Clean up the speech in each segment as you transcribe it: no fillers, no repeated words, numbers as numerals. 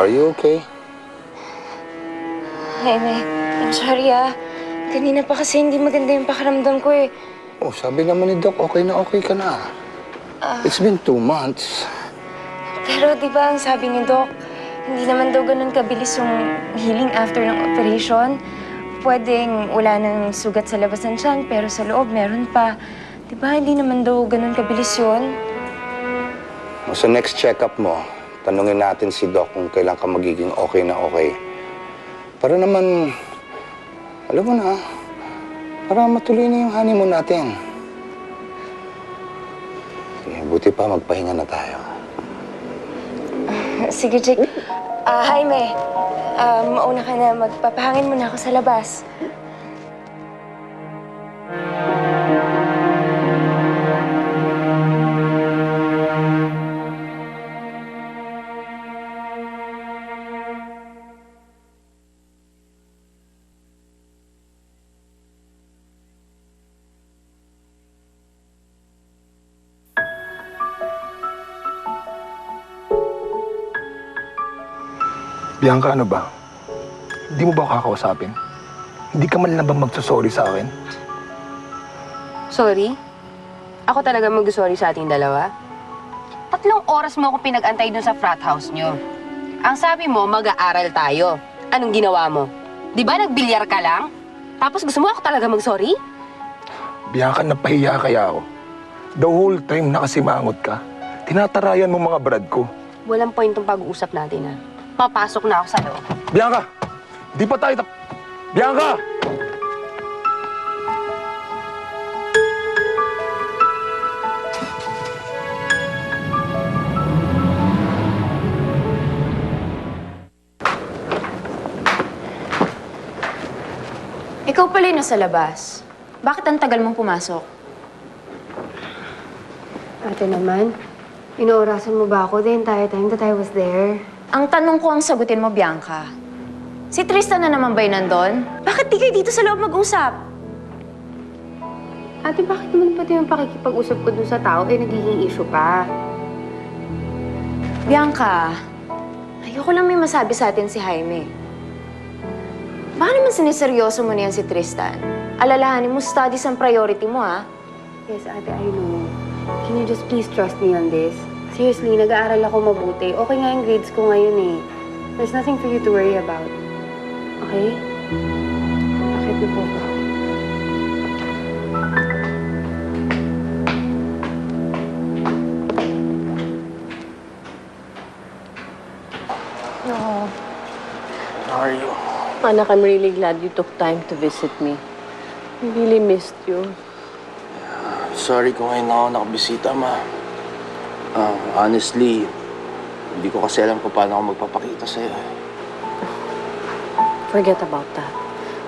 Are you okay? Jaime, I'm sorry Kanina pa kasi hindi maganda yung pakiramdam ko eh. Oh, sabi naman ni Doc, okay na okay ka na. It's been 2 months. Pero di ba ang sabi ni Doc, hindi naman daw ganun kabilis yung healing after ng operation. Pwedeng wala nang sugat sa labas ng tiyan, pero sa loob meron pa. Di ba hindi naman daw ganun kabilis yun? Sa next check-up mo, tanungin natin si Doc kung kailan ka magiging okay na okay. Para naman, alam mo na, para matuloy na yung honeymoon natin. Sige, buti pa magpahinga na tayo. Sige, Jake. Jaime, mauna ka na. Magpapahangin muna ako sa labas. Bianca, ano ba? Hindi mo ba ako kakausapin? Hindi ka man lang ba magsasorry sa akin? Sorry? Ako talaga mag-sorry sa ating dalawa? 3 oras mo ako pinag-antay dun sa frat house nyo. Ang sabi mo, mag-aaral tayo. Anong ginawa mo? Di ba nagbilyar ka lang? Tapos gusto mo ako talaga mag-sorry? Bianca, napahiya kaya ako. The whole time nakasimangot ka. Tinatarayan mo mga brad ko. Walang point tong pag-uusap natin, Papasok na ako sa loob. Bianca! Di pa tayo Bianca! Ikaw pala yung nasa labas. Bakit ang tagal mong pumasok? Ate naman, inoorasan mo ba ako the entire time that I was there? Ang tanong ko ang sagutin mo, Bianca. Si Tristan na naman ba'y nandun? Bakit di kayo dito sa loob mag-usap? Ate, bakit naman pati yung pakikipag-usap ko dun sa tao nagiging issue pa? Bianca, ayoko lang may masabi sa atin si Jaime. Baka naman siniseryoso mo na yan si Tristan. Alalahanin mo, studies ang priority mo, Yes, ate, I know. Can you just please trust me on this? Seriously, nag-aaral ako mabuti. Okay nga yung grades ko ngayon There's nothing for you to worry about. Okay? Bakit niyo po ba? How are you? Anak, I'm really glad you took time to visit me. I really missed you. Sorry kung ngayon ako nakabisita, Ma. Honestly, hindi ko kasi alam kung paano ako magpapakita sa'yo. Forget about that.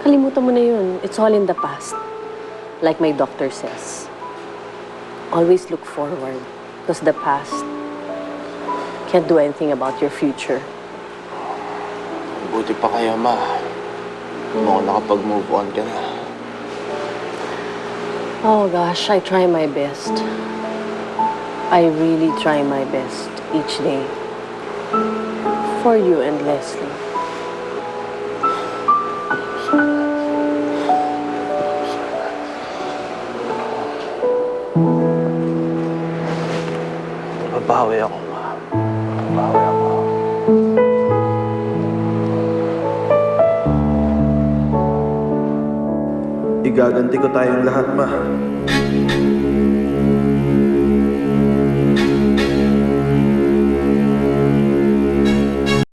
Kalimutan mo na yun. It's all in the past. Like my doctor says. Always look forward. Because the past can't do anything about your future. Buti pa kayo, Ma. Mukhang nakapag-move on ka na. Oh gosh, I try my best. I really try my best each day. For you and Leslie. Babawi ako, Ma. Babawi ako. Igaganti ko tayong lahat, Ma.